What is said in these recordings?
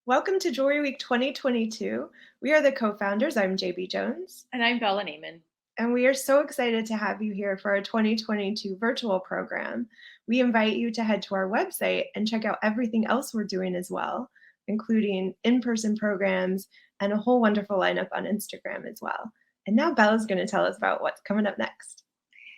Welcome to Jewelry Week 2022. We are the co-founders. I'm JB Jones. And I'm Bella Naiman. And we are so excited to have you here for our 2022 virtual program. We invite you to head to our website and check out everything else we're doing as well, including in-person programs and a whole wonderful lineup on Instagram as well. And now Bella's going to tell us about what's coming up next.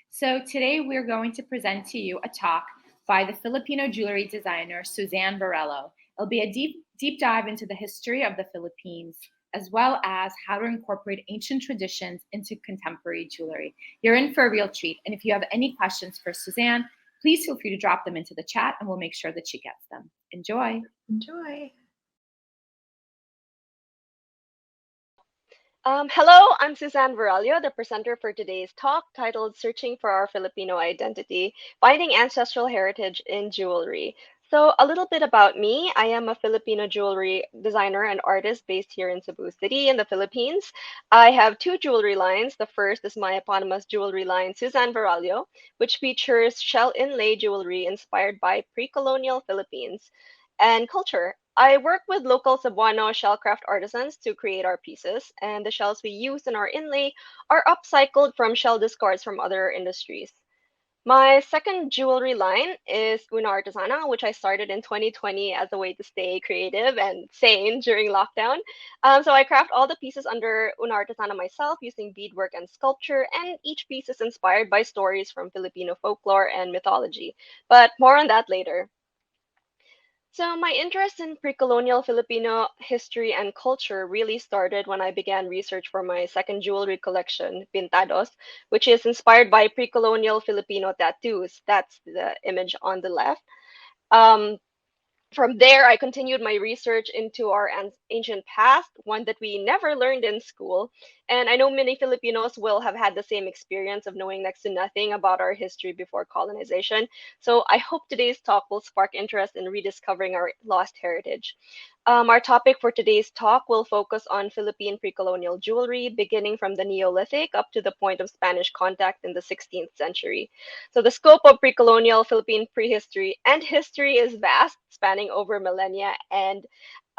So today we're going to present to you a talk by the Filipino jewelry designer, Suzanne Verallo. It'll be a deep dive into the history of the Philippines, as well as how to incorporate ancient traditions into contemporary jewelry. You're in for a real treat. And if you have any questions for Suzanne, please feel free to drop them into the chat and we'll make sure that she gets them. Enjoy. Enjoy. Hello, I'm Suzanne Verallo, the presenter for today's talk titled Searching for Our Filipino Identity, Finding Ancestral Heritage in Jewelry. So a little bit about me. I am a Filipino jewelry designer and artist based here in Cebu City in the Philippines. I have two jewelry lines. The first is my eponymous jewelry line, Suzanne Verallo, which features shell inlay jewelry inspired by pre-colonial Philippines and culture. I work with local Cebuano shellcraft artisans to create our pieces, and the shells we use in our inlay are upcycled from shell discards from other industries. My second jewelry line is Una Artesana, which I started in 2020 as a way to stay creative and sane during lockdown. So I craft all the pieces under Una Artesana myself using beadwork and sculpture, and each piece is inspired by stories from Filipino folklore and mythology. But more on that later. So, my interest in pre-colonial Filipino history and culture really started when I began research for my second jewelry collection, Pintados, which is inspired by pre-colonial Filipino tattoos. That's the image on the left. Um, from there, I continued my research into our ancient past, one that we never learned in school. And I know many Filipinos will have had the same experience of knowing next to nothing about our history before colonization. So I hope today's talk will spark interest in rediscovering our lost heritage. Our topic for today's talk will focus on Philippine pre-colonial jewelry, beginning from the Neolithic up to the point of Spanish contact in the 16th century. So the scope of pre-colonial Philippine prehistory and history is vast, spanning over millennia. And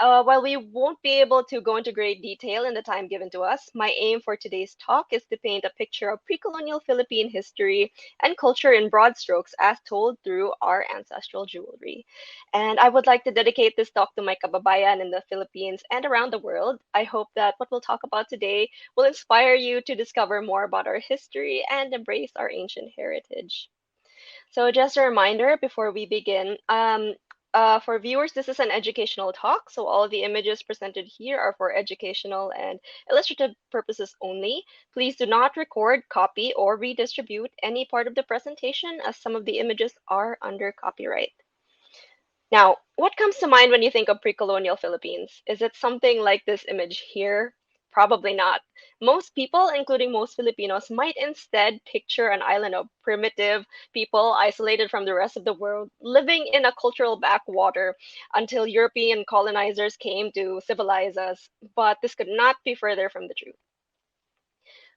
while we won't be able to go into great detail in the time given to us, my aim for today's talk is to paint a picture of pre-colonial Philippine history and culture in broad strokes as told through our ancestral jewelry. And I would like to dedicate this talk to my kababayan in the Philippines and around the world. I hope that what we'll talk about today will inspire you to discover more about our history and embrace our ancient heritage. So just a reminder before we begin, for viewers, this is an educational talk, so all of the images presented here are for educational and illustrative purposes only. Please do not record, copy, or redistribute any part of the presentation as some of the images are under copyright. Now, what comes to mind when you think of pre-colonial Philippines? Is it something like this image here? Probably not. Most people, including most Filipinos, might instead picture an island of primitive people isolated from the rest of the world, living in a cultural backwater until European colonizers came to civilize us. But this could not be further from the truth.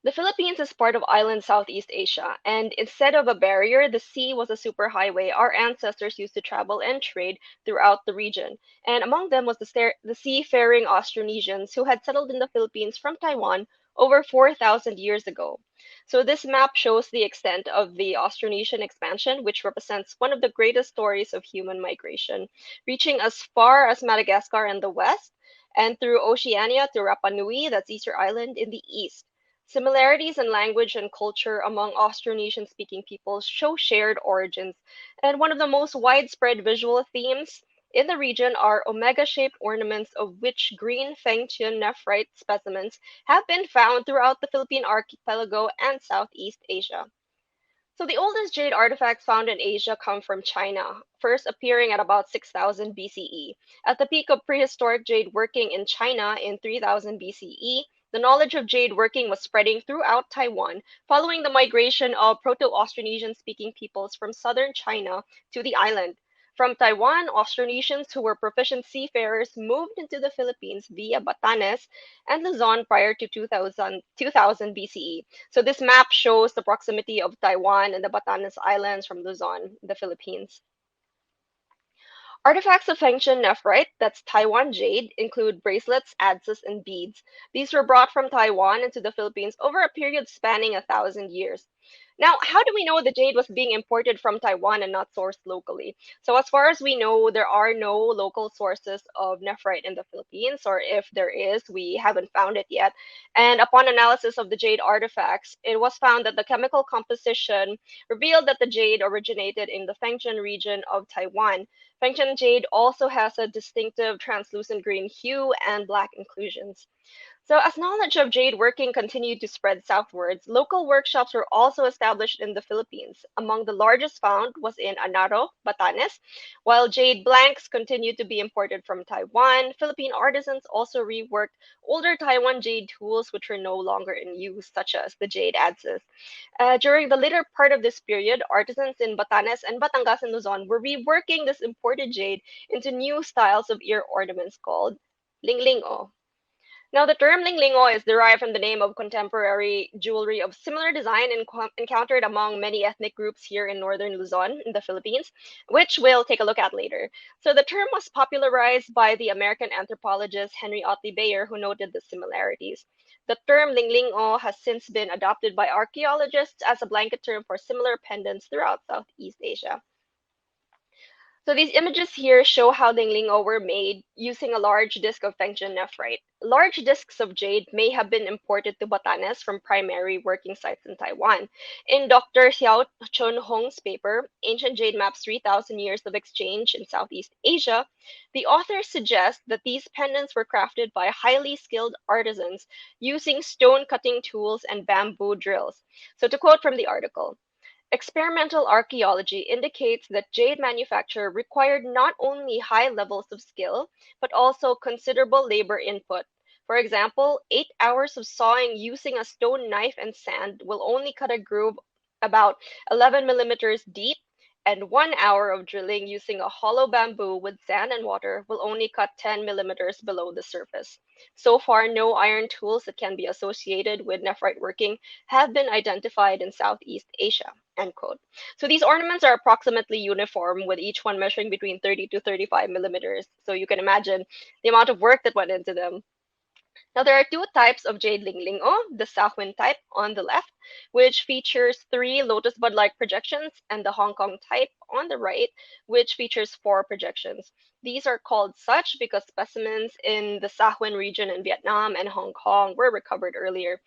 The Philippines is part of island Southeast Asia, and instead of a barrier, the sea was a superhighway our ancestors used to travel and trade throughout the region. And among them was the seafaring Austronesians who had settled in the Philippines from Taiwan over 4,000 years ago. So this map shows the extent of the Austronesian expansion, which represents one of the greatest stories of human migration, reaching as far as Madagascar in the west and through Oceania to Rapa Nui, that's Easter Island, in the east. Similarities in language and culture among Austronesian speaking peoples show shared origins, and one of the most widespread visual themes in the region are omega shaped ornaments, of which green Fengtian nephrite specimens have been found throughout the Philippine archipelago and Southeast Asia. So the oldest jade artifacts found in Asia come from China, first appearing at about 6000 BCE. At the peak of prehistoric jade working in China in 3000 BCE, the knowledge of jade working was spreading throughout Taiwan, following the migration of Proto-Austronesian speaking peoples from southern China to the island. From Taiwan, Austronesians who were proficient seafarers moved into the Philippines via Batanes and Luzon prior to 2000 BCE. So this map shows the proximity of Taiwan and the Batanes Islands from Luzon, the Philippines. Artifacts of Fengshan nephrite, that's Taiwan jade, include bracelets, adzes, and beads. These were brought from Taiwan into the Philippines over a period spanning 1,000 years. Now, how do we know the jade was being imported from Taiwan and not sourced locally? So, as far as we know, there are no local sources of nephrite in the Philippines, or if there is, we haven't found it yet. And upon analysis of the jade artifacts, it was found that the chemical composition revealed that the jade originated in the Fengshan region of Taiwan. Fengshan jade also has a distinctive translucent green hue and black inclusions. So, as knowledge of jade working continued to spread southwards, local workshops were also established in the Philippines. Among the largest found was in Anaro, Batanes. While jade blanks continued to be imported from Taiwan, Philippine artisans also reworked older Taiwan jade tools which were no longer in use, such as the jade adzes. During the later part of this period, artisans in Batanes and Batangas and Luzon were reworking this imported jade into new styles of ear ornaments called Lingling-o. Now, the term Lingling-o is derived from the name of contemporary jewelry of similar design encountered among many ethnic groups here in northern Luzon in the Philippines, which we'll take a look at later. So, the term was popularized by the American anthropologist Henry Otley Beyer, who noted the similarities. The term Lingling-o has since been adopted by archaeologists as a blanket term for similar pendants throughout Southeast Asia. So these images here show how Lingling-o were made using a large disc of Fengshan nephrite. Large discs of jade may have been imported to Batanes from primary working sites in Taiwan. In Dr. Xiao Chun Hong's paper, Ancient Jade Maps 3,000 Years of Exchange in Southeast Asia, the authors suggest that these pendants were crafted by highly skilled artisans using stone cutting tools and bamboo drills. So to quote from the article, experimental archaeology indicates that jade manufacture required not only high levels of skill, but also considerable labor input. For example, 8 hours of sawing using a stone knife and sand will only cut a groove about 11 millimeters deep, and 1 hour of drilling using a hollow bamboo with sand and water will only cut 10 millimeters below the surface. So far, no iron tools that can be associated with nephrite working have been identified in Southeast Asia. End quote. So these ornaments are approximately uniform, with each one measuring between 30 to 35 millimeters. So you can imagine the amount of work that went into them. Now, there are two types of jade Lingling-o, the Sahwin type on the left, which features three lotus bud-like projections, and the Hong Kong type on the right, which features four projections. These are called such because specimens in the Sahwin region in Vietnam and Hong Kong were recovered earlier.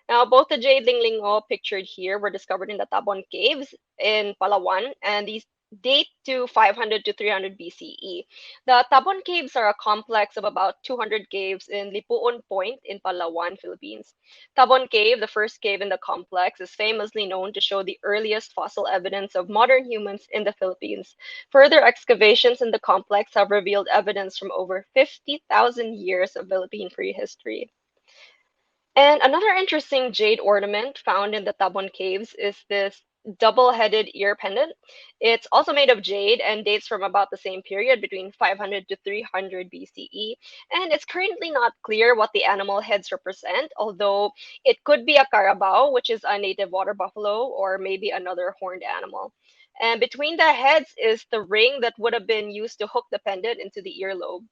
Now, both the jade Lingling-o pictured here were discovered in the Tabon Caves in Palawan, and these date to 500 to 300 BCE. The Tabon Caves are a complex of about 200 caves in Lipuon Point in Palawan, Philippines. Tabon Cave, the first cave in the complex, is famously known to show the earliest fossil evidence of modern humans in the Philippines. Further excavations in the complex have revealed evidence from over 50,000 years of Philippine prehistory. And another interesting jade ornament found in the Tabon Caves is this double-headed ear pendant. It's also made of jade and dates from about the same period, between 500 to 300 BCE. And it's currently not clear what the animal heads represent, although it could be a carabao, which is a native water buffalo, or maybe another horned animal. And between the heads is the ring that would have been used to hook the pendant into the earlobe.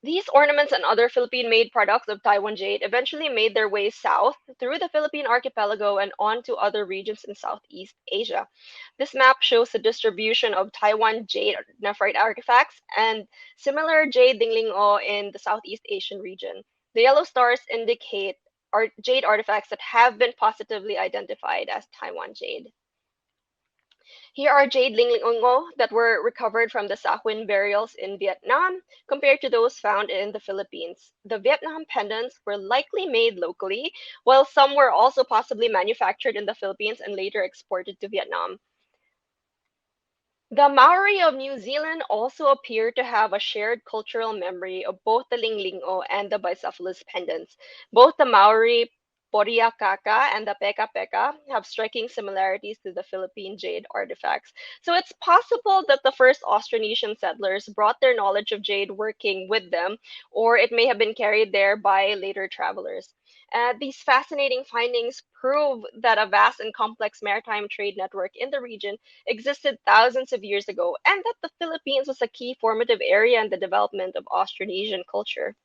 These ornaments and other Philippine-made products of Taiwan jade eventually made their way south through the Philippine archipelago and on to other regions in Southeast Asia. This map shows the distribution of Taiwan jade nephrite artifacts and similar jade dingling-o in the Southeast Asian region. The yellow stars indicate jade artifacts that have been positively identified as Taiwan jade. Here are jade Lingling-o that were recovered from the Sahwin burials in Vietnam compared to those found in the Philippines. The Vietnam pendants were likely made locally, while some were also possibly manufactured in the Philippines and later exported to Vietnam. The Maori of New Zealand also appear to have a shared cultural memory of both the Lingling-o and the bicephalous pendants. Both the Maori Poriakaka and the Peka Peka have striking similarities to the Philippine jade artifacts. So it's possible that the first Austronesian settlers brought their knowledge of jade working with them, or it may have been carried there by later travelers. These fascinating findings prove that a vast and complex maritime trade network in the region existed thousands of years ago, and that the Philippines was a key formative area in the development of Austronesian culture.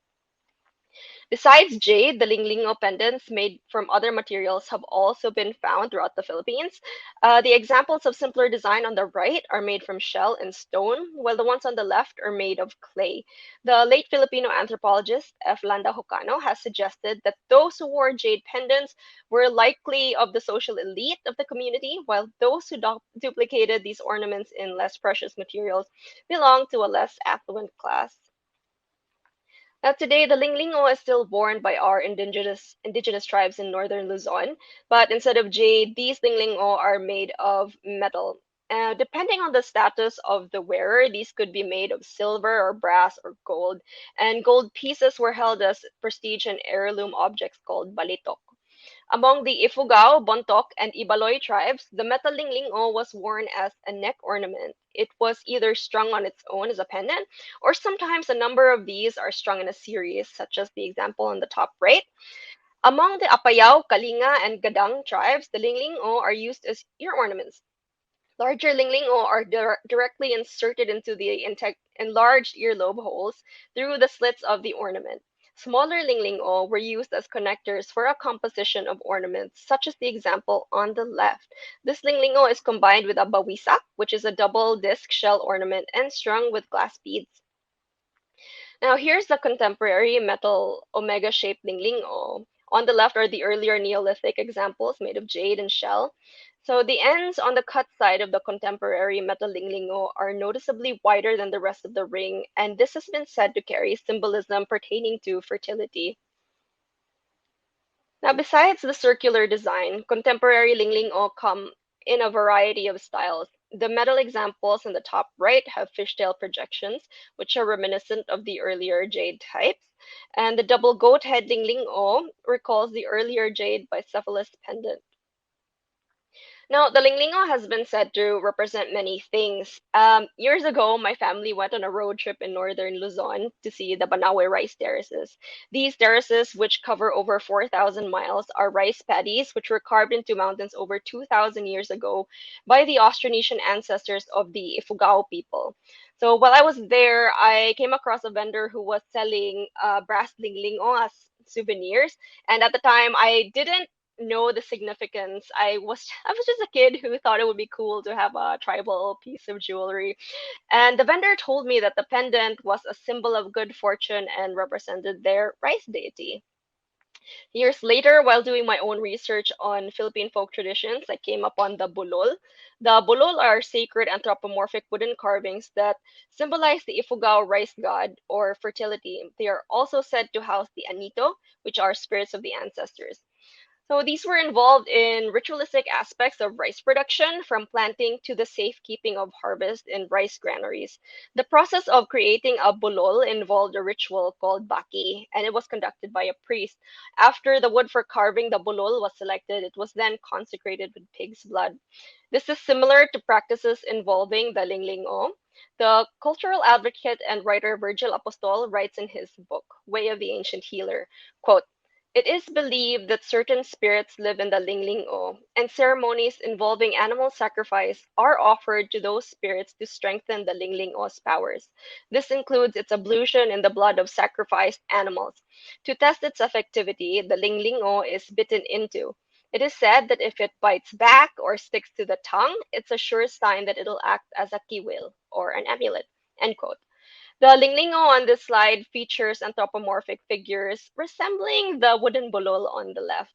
Besides jade, the Lingling-o pendants made from other materials have also been found throughout the Philippines. The examples of simpler design on the right are made from shell and stone, while the ones on the left are made of clay. The late Filipino anthropologist F. Landa Hocano has suggested that those who wore jade pendants were likely of the social elite of the community, while those who duplicated these ornaments in less precious materials belonged to a less affluent class. Now, today, the Lingling-o is still worn by our indigenous tribes in northern Luzon, but instead of jade, these Lingling-o are made of metal. Depending on the status of the wearer, these could be made of silver or brass or gold, and gold pieces were held as prestige and heirloom objects called balitok. Among the Ifugao, Bontok, and Ibaloy tribes, the metal lingling-o was worn as a neck ornament. It was either strung on its own as a pendant, or sometimes a number of these are strung in a series, such as the example on the top right. Among the Apayao, Kalinga, and Gadang tribes, the lingling-o are used as ear ornaments. Larger lingling-o are directly inserted into the enlarged earlobe holes through the slits of the ornament. Smaller lingling-o were used as connectors for a composition of ornaments, such as the example on the left. This lingling-o is combined with a bawisak, which is a double disc shell ornament, and strung with glass beads. Now, here's the contemporary metal omega-shaped lingling-o. On the left are the earlier Neolithic examples made of jade and shell. So the ends on the cut side of the contemporary metal lingling-o are noticeably wider than the rest of the ring, and this has been said to carry symbolism pertaining to fertility. Now, besides the circular design, contemporary lingling-o come in a variety of styles. The metal examples in the top right have fishtail projections, which are reminiscent of the earlier jade types, and the double goat head lingling-o recalls the earlier jade bicephalous pendant. Now, the Linglingo has been said to represent many things. Years ago, my family went on a road trip in northern Luzon to see the Banawe rice terraces. These terraces, which cover over 4,000 miles, are rice paddies which were carved into mountains over 2,000 years ago by the Austronesian ancestors of the Ifugao people. So while I was there, I came across a vendor who was selling brass linglingo as souvenirs. And at the time, I didn't know the significance. I was just a kid who thought it would be cool to have a tribal piece of jewelry. And the vendor told me that the pendant was a symbol of good fortune and represented their rice deity. Years later, while doing my own research on Philippine folk traditions, I came upon the bulol. The bulol are sacred anthropomorphic wooden carvings that symbolize the Ifugao rice god or fertility. They are also said to house the anito, which are spirits of the ancestors. So these were involved in ritualistic aspects of rice production, from planting to the safekeeping of harvest in rice granaries. The process of creating a bulol involved a ritual called baki, and it was conducted by a priest. After the wood for carving the bulol was selected, it was then consecrated with pig's blood. This is similar to practices involving the lingling-o. The cultural advocate and writer Virgil Apostol writes in his book, Way of the Ancient Healer, quote, it is believed that certain spirits live in the Lingling-o, and ceremonies involving animal sacrifice are offered to those spirits to strengthen the Lingling-o's powers. This includes its ablution in the blood of sacrificed animals. To test its effectivity, the Lingling-o is bitten into. It is said that if it bites back or sticks to the tongue, it's a sure sign that it'll act as a kiwil or an amulet. End quote. The Linglingo on this slide features anthropomorphic figures resembling the wooden bulol on the left.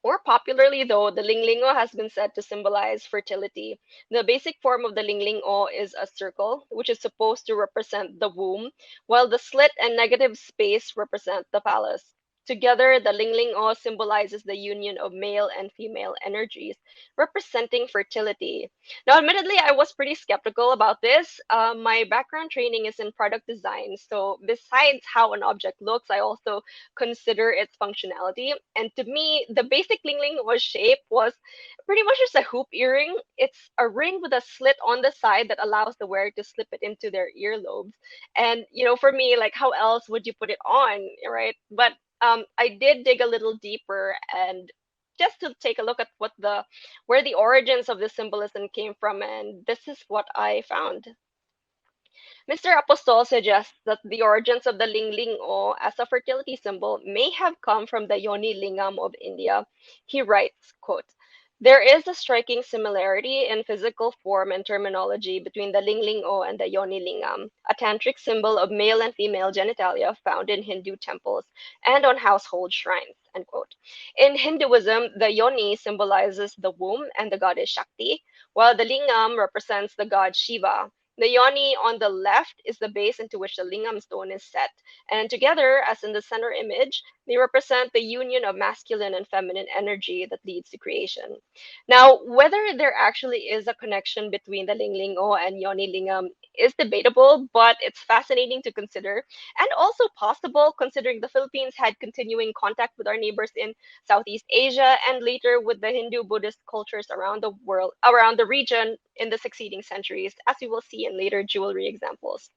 More popularly, though, the Linglingo has been said to symbolize fertility. The basic form of the Linglingo is a circle, which is supposed to represent the womb, while the slit and negative space represent the phallus. Together, the Lingling-o symbolizes the union of male and female energies, representing fertility. Now, admittedly, I was pretty skeptical about this. My background training is in product design, so besides how an object looks, I also consider its functionality. And to me, the basic Lingling-o shape was pretty much just a hoop earring. It's a ring with a slit on the side that allows the wearer to slip it into their earlobes. And for me, like, how else would you put it on, right? But I did dig a little deeper and just to take a look at where the origins of this symbolism came from, and this is what I found. Mr. Apostol suggests that the origins of the Lingling-o as a fertility symbol may have come from the Yoni Lingam of India. He writes, quote, there is a striking similarity in physical form and terminology between the Lingling-o and the Yoni Lingam, a tantric symbol of male and female genitalia found in Hindu temples and on household shrines. End quote. In Hinduism, the Yoni symbolizes the womb and the goddess Shakti, while the Lingam represents the god Shiva. The yoni on the left is the base into which the lingam stone is set, and together, as in the center image, they represent the union of masculine and feminine energy that leads to creation. Now, whether there actually is a connection between the Lingling-o and Yoni Lingam is debatable, but it's fascinating to consider, and also possible considering the Philippines had continuing contact with our neighbors in Southeast Asia and later with the Hindu Buddhist cultures around the world, around the region in the succeeding centuries, as we will see in later jewelry examples.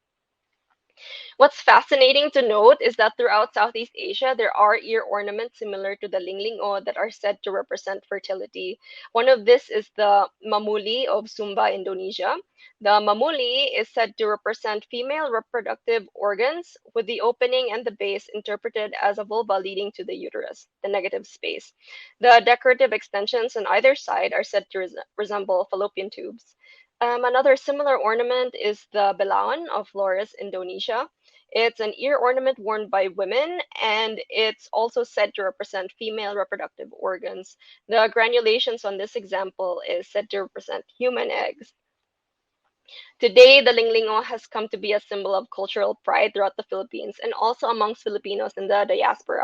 What's fascinating to note is that throughout Southeast Asia, there are ear ornaments similar to the Lingling-o that are said to represent fertility. One of this is the mamuli of Sumba, Indonesia. The mamuli is said to represent female reproductive organs, with the opening and the base interpreted as a vulva leading to the uterus, the negative space. The decorative extensions on either side are said to resemble fallopian tubes. Another similar ornament is the belaon of Flores, Indonesia. It's an ear ornament worn by women, and it's also said to represent female reproductive organs. The granulations on this example is said to represent human eggs. Today, the Lingling-o has come to be a symbol of cultural pride throughout the Philippines and also amongst Filipinos in the diaspora.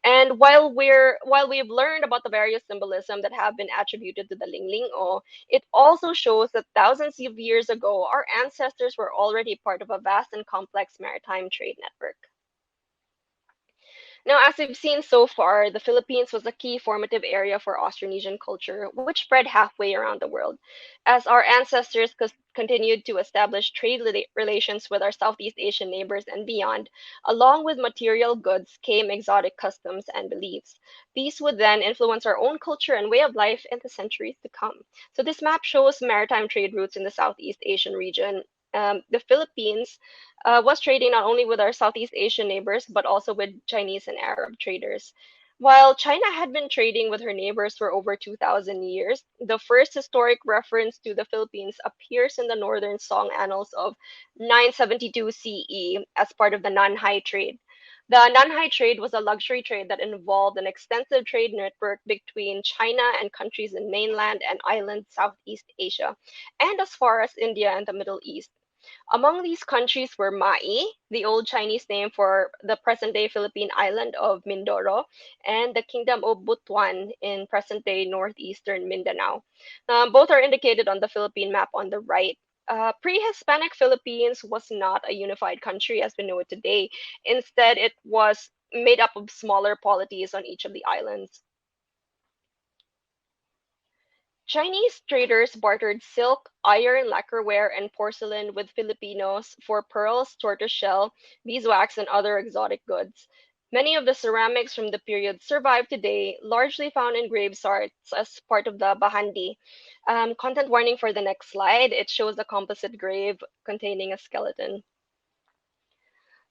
And while we've learned about the various symbolism that have been attributed to the Lingling-o, it also shows that thousands of years ago, our ancestors were already part of a vast and complex maritime trade network. Now, as we've seen so far, the Philippines was a key formative area for Austronesian culture, which spread halfway around the world. As our ancestors continued to establish trade relations with our Southeast Asian neighbors and beyond, along with material goods came exotic customs and beliefs. These would then influence our own culture and way of life in the centuries to come. So this map shows maritime trade routes in the Southeast Asian region. The Philippines was trading not only with our Southeast Asian neighbors, but also with Chinese and Arab traders. While China had been trading with her neighbors for over 2,000 years, the first historic reference to the Philippines appears in the Northern Song Annals of 972 CE as part of the Nanhai trade. The Nanhai trade was a luxury trade that involved an extensive trade network between China and countries in mainland and island Southeast Asia, and as far as India and the Middle East. Among these countries were Mai, the old Chinese name for the present-day Philippine island of Mindoro, and the Kingdom of Butuan in present-day northeastern Mindanao. Both are indicated on the Philippine map on the right. Pre-Hispanic Philippines was not a unified country as we know it today. Instead, it was made up of smaller polities on each of the islands. Chinese traders bartered silk, iron, lacquerware, and porcelain with Filipinos for pearls, tortoiseshell, beeswax, and other exotic goods. Many of the ceramics from the period survive today, largely found in grave sites as part of the Bahandi. Content warning for the next slide. It shows a composite grave containing a skeleton.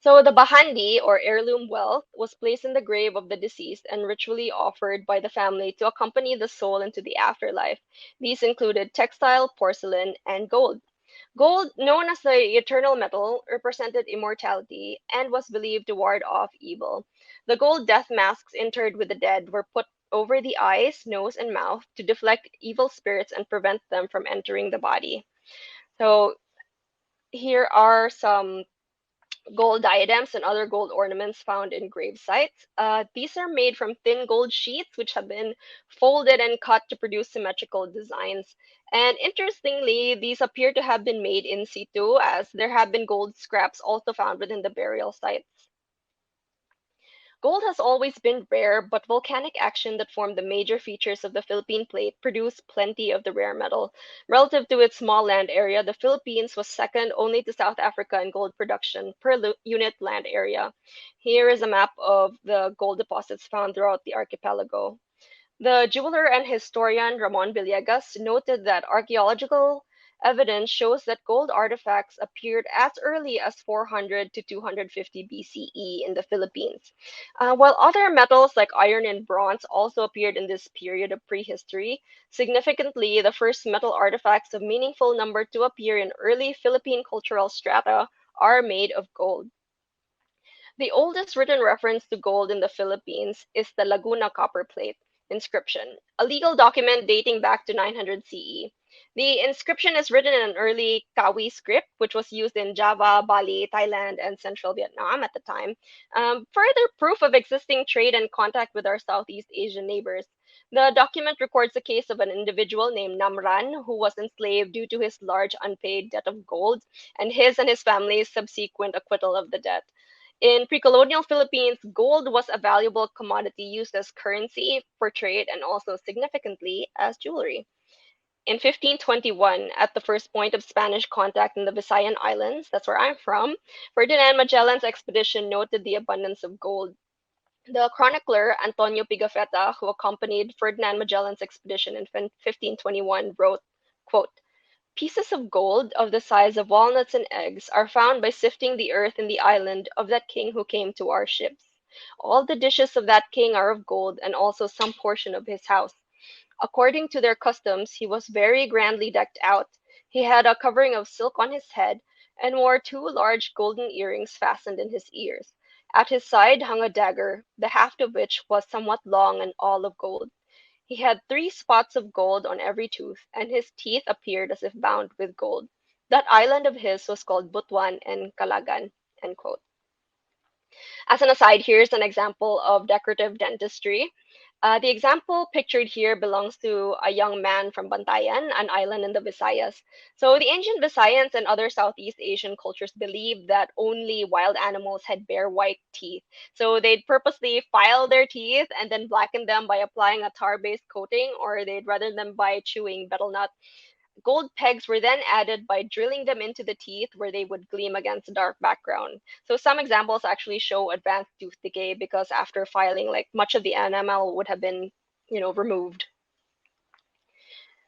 So the bahandi, or heirloom wealth, was placed in the grave of the deceased and ritually offered by the family to accompany the soul into the afterlife. These included textile, porcelain, and gold. Gold, known as the eternal metal, represented immortality and was believed to ward off evil. The gold death masks interred with the dead were put over the eyes, nose, and mouth to deflect evil spirits and prevent them from entering the body. So here are some gold diadems and other gold ornaments found in grave sites. These are made from thin gold sheets, which have been folded and cut to produce symmetrical designs. And interestingly, these appear to have been made in situ, as there have been gold scraps also found within the burial sites. Gold has always been rare, but volcanic action that formed the major features of the Philippine plate produced plenty of the rare metal. Relative to its small land area, the Philippines was second only to South Africa in gold production per unit land area. Here is a map of the gold deposits found throughout the archipelago. The jeweler and historian Ramon Villegas noted that archaeological evidence shows that gold artifacts appeared as early as 400 to 250 BCE in the Philippines, while other metals like iron and bronze also appeared in this period of prehistory. Significantly, the first metal artifacts of meaningful number to appear in early Philippine cultural strata are made of gold. The oldest written reference to gold in the Philippines is the Laguna copper plate inscription, a legal document dating back to 900 CE. The inscription is written in an early Kawi script, which was used in Java, Bali, Thailand, and central Vietnam at the time. Further proof of existing trade and contact with our Southeast Asian neighbors. The document records the case of an individual named Namran who was enslaved due to his large unpaid debt of gold and his family's subsequent acquittal of the debt. In pre-colonial Philippines, gold was a valuable commodity used as currency for trade and also significantly as jewelry. In 1521, at the first point of Spanish contact in the Visayan Islands, that's where I'm from, Ferdinand Magellan's expedition noted the abundance of gold. The chronicler Antonio Pigafetta, who accompanied Ferdinand Magellan's expedition in 1521, wrote, quote, "Pieces of gold of the size of walnuts and eggs are found by sifting the earth in the island of that king who came to our ships. All the dishes of that king are of gold, and also some portion of his house. According to their customs, he was very grandly decked out. He had a covering of silk on his head, and wore two large golden earrings fastened in his ears. At his side hung a dagger, the haft of which was somewhat long and all of gold. He had 3 spots of gold on every tooth, and his teeth appeared as if bound with gold. That island of his was called Butuan and Calagan." End quote. As an aside, here's an example of decorative dentistry. The example pictured here belongs to a young man from Bantayan, an island in the Visayas. So the ancient Visayans and other Southeast Asian cultures believed that only wild animals had bare white teeth. So they'd purposely file their teeth and then blacken them by applying a tar-based coating, or they'd rather them by chewing betel nut. Gold pegs were then added by drilling them into the teeth where they would gleam against a dark background. So some examples actually show advanced tooth decay because after filing, like much of the enamel would have been, removed.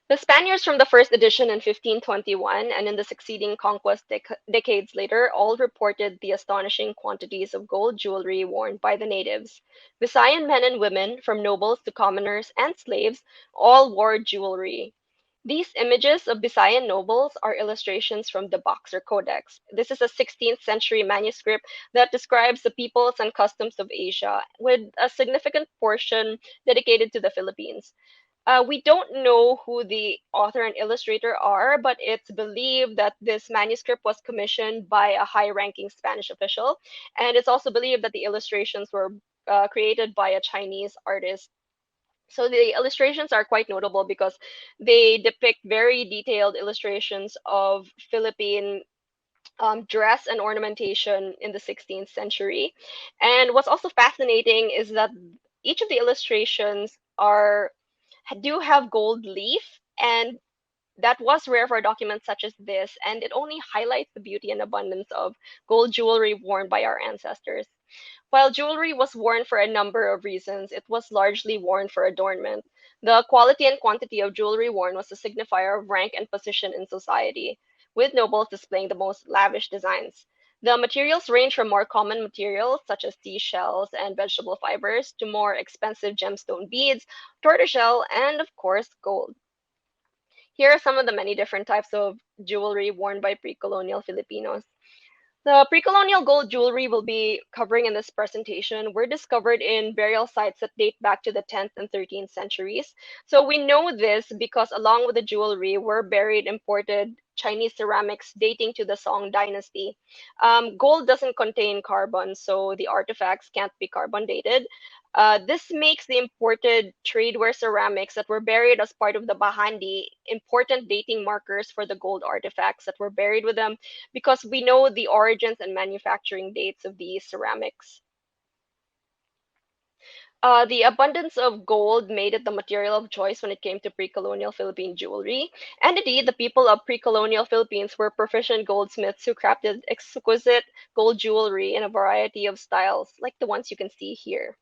The Spaniards from the first edition in 1521 and in the succeeding conquest decades later all reported the astonishing quantities of gold jewelry worn by the natives. Visayan men and women, from nobles to commoners and slaves, all wore jewelry. These images of Visayan nobles are illustrations from the Boxer Codex. This is a 16th century manuscript that describes the peoples and customs of Asia, with a significant portion dedicated to the Philippines. We don't know who the author and illustrator are, but it's believed that this manuscript was commissioned by a high ranking Spanish official. And it's also believed that the illustrations were created by a Chinese artist. So the illustrations are quite notable because they depict very detailed illustrations of Philippine dress and ornamentation in the 16th century. And what's also fascinating is that each of the illustrations are do have gold leaf, and that was rare for documents such as this, and it only highlights the beauty and abundance of gold jewelry worn by our ancestors. While jewelry was worn for a number of reasons, it was largely worn for adornment. The quality and quantity of jewelry worn was a signifier of rank and position in society, with nobles displaying the most lavish designs. The materials range from more common materials such as seashells and vegetable fibers to more expensive gemstone beads, tortoiseshell, and of course, gold. Here are some of the many different types of jewelry worn by pre-colonial Filipinos. The pre-colonial gold jewelry we'll be covering in this presentation were discovered in burial sites that date back to the 10th and 13th centuries. So we know this because along with the jewelry were buried imported Chinese ceramics dating to the Song dynasty. Gold doesn't contain carbon, so the artifacts can't be carbon dated. This makes the imported tradeware ceramics that were buried as part of the Bahandi important dating markers for the gold artifacts that were buried with them because we know the origins and manufacturing dates of these ceramics. The abundance of gold made it the material of choice when it came to pre-colonial Philippine jewelry. And indeed, the people of pre-colonial Philippines were proficient goldsmiths who crafted exquisite gold jewelry in a variety of styles, like the ones you can see here.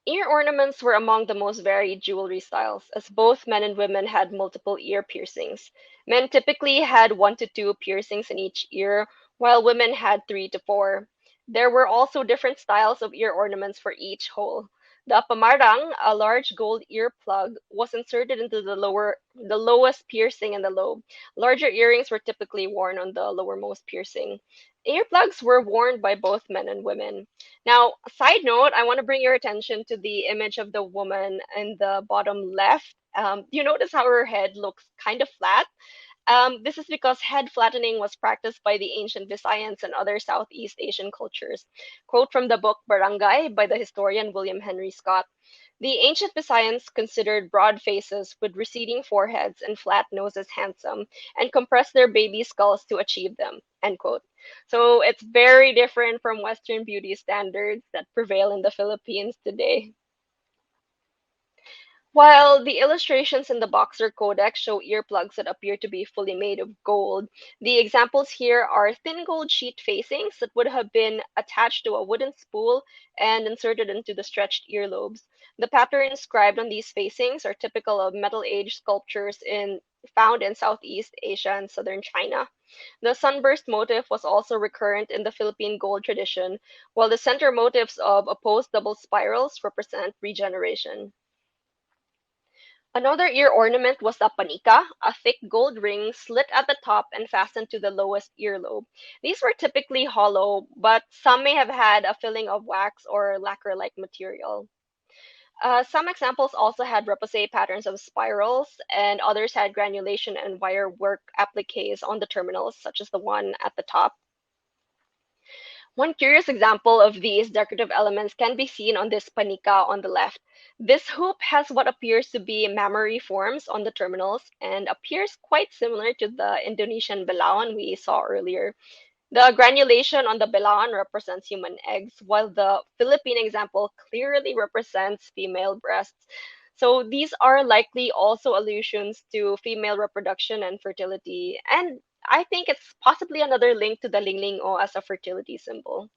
Ear ornaments were among the most varied jewelry styles, as both men and women had multiple ear piercings. Men typically had 1 to 2 piercings in each ear, while women had 3 to 4. There were also different styles of ear ornaments for each hole. The pamarang, a large gold ear plug, was inserted into the lowest piercing in the lobe. Larger earrings were typically worn on the lowermost piercing. Earplugs were worn by both men and women. Now, side note, I want to bring your attention to the image of the woman in the bottom left. You notice how her head looks kind of flat? This is because head flattening was practiced by the ancient Visayans and other Southeast Asian cultures. Quote from the book Barangay by the historian William Henry Scott. The ancient Visayans considered broad faces with receding foreheads and flat noses handsome and compressed their baby skulls to achieve them. End quote. So it's very different from Western beauty standards that prevail in the Philippines today. While the illustrations in the Boxer Codex show earplugs that appear to be fully made of gold, the examples here are thin gold sheet facings that would have been attached to a wooden spool and inserted into the stretched earlobes. The patterns inscribed on these facings are typical of Metal Age sculptures found in Southeast Asia and southern China. The sunburst motif was also recurrent in the Philippine gold tradition, while the center motifs of opposed double spirals represent regeneration. Another ear ornament was the panika, a thick gold ring slit at the top and fastened to the lowest earlobe. These were typically hollow, but some may have had a filling of wax or lacquer-like material. Some examples also had repoussé patterns of spirals, and others had granulation and wire work appliques on the terminals, such as the one at the top. One curious example of these decorative elements can be seen on this panika on the left. This hoop has what appears to be mammary forms on the terminals and appears quite similar to the Indonesian belawan we saw earlier. The granulation on the belawan represents human eggs, while the Philippine example clearly represents female breasts. So these are likely also allusions to female reproduction and fertility, and I think it's possibly another link to the Lingling-o as a fertility symbol.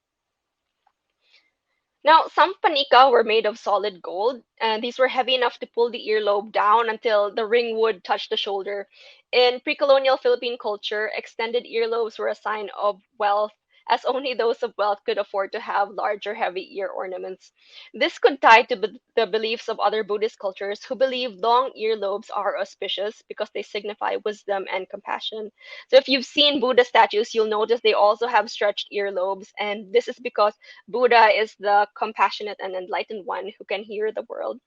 Now, some panika were made of solid gold, and these were heavy enough to pull the earlobe down until the ring would touch the shoulder. In pre-colonial Philippine culture, extended earlobes were a sign of wealth, as only those of wealth could afford to have large or heavy ear ornaments. This could tie to the beliefs of other Buddhist cultures who believe long earlobes are auspicious because they signify wisdom and compassion. So if you've seen Buddha statues, you'll notice they also have stretched earlobes, and this is because Buddha is the compassionate and enlightened one who can hear the world.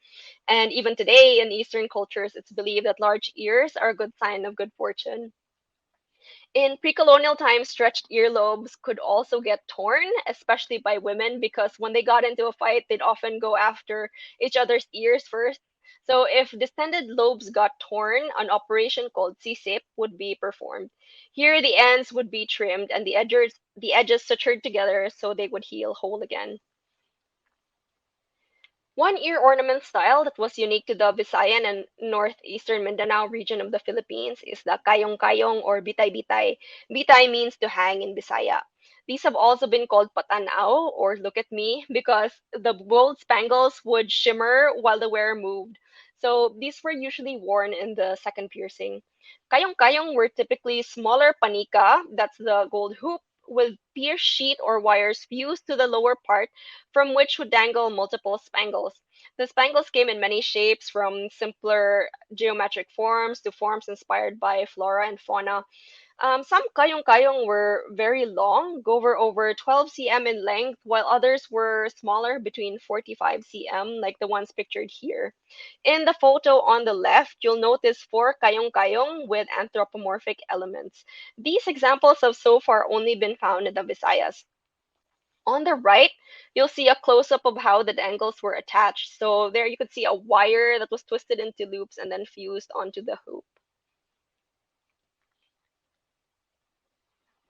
And even today, in Eastern cultures, it's believed that large ears are a good sign of good fortune. In pre colonial times, stretched earlobes could also get torn, especially by women, because when they got into a fight, they'd often go after each other's ears first. So, if distended lobes got torn, an operation called sisip would be performed. Here, the ends would be trimmed and the edges sutured together so they would heal whole again. One ear ornament style that was unique to the Visayan and northeastern Mindanao region of the Philippines is the Kayong or bitay-bitay. Bitay means to hang in Bisaya. These have also been called patanao or look at me because the gold spangles would shimmer while the wearer moved. So these were usually worn in the second piercing. Kayong were typically smaller panika, that's the gold hoop, with pierced sheet or wires fused to the lower part from which would dangle multiple spangles. The spangles came in many shapes, from simpler geometric forms to forms inspired by flora and fauna. Some kayong were very long, over 12 cm in length, while others were smaller, between 45 cm, like the ones pictured here. In the photo on the left, you'll notice four kayong with anthropomorphic elements. These examples have so far only been found in the Visayas. On the right, you'll see a close-up of how the dangles were attached. So there you could see a wire that was twisted into loops and then fused onto the hoop.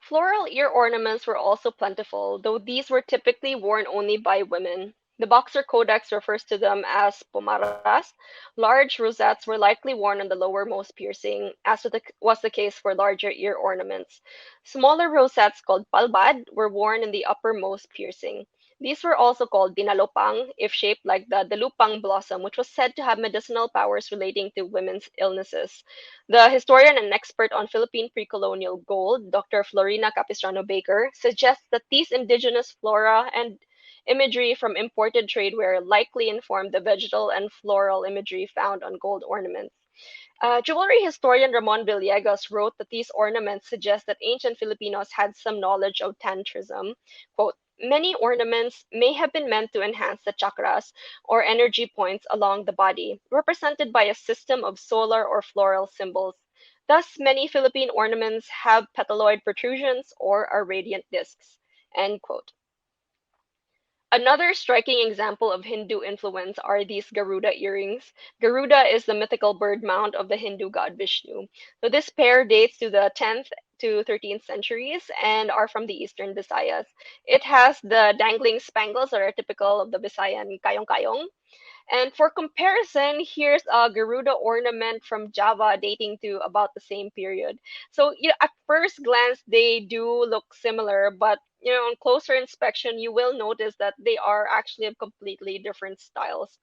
Floral ear ornaments were also plentiful, though these were typically worn only by women. The Boxer Codex refers to them as pomaras. Large rosettes were likely worn on the lowermost piercing, as was the case for larger ear ornaments. Smaller rosettes, called palbad, were worn in the uppermost piercing. These were also called dinalopang, if shaped like the dalupang blossom, which was said to have medicinal powers relating to women's illnesses. The historian and expert on Philippine pre-colonial gold, Dr. Florina Capistrano Baker, suggests that these indigenous flora and imagery from imported tradeware likely informed the vegetal and floral imagery found on gold ornaments. Jewelry historian Ramon Villegas wrote that these ornaments suggest that ancient Filipinos had some knowledge of tantrism. Quote, many ornaments may have been meant to enhance the chakras, or energy points along the body, represented by a system of solar or floral symbols. Thus, many Philippine ornaments have petaloid protrusions or are radiant discs. End quote. Another striking example of Hindu influence are these Garuda earrings. Garuda is the mythical bird mount of the Hindu god Vishnu. So this pair dates to the 10th to 13th centuries and are from the eastern Visayas. It has the dangling spangles that are typical of the Visayan Kayong. And for comparison, here's a Garuda ornament from Java dating to about the same period. So, at first glance, they do look similar, but on closer inspection, you will notice that they are actually of completely different styles.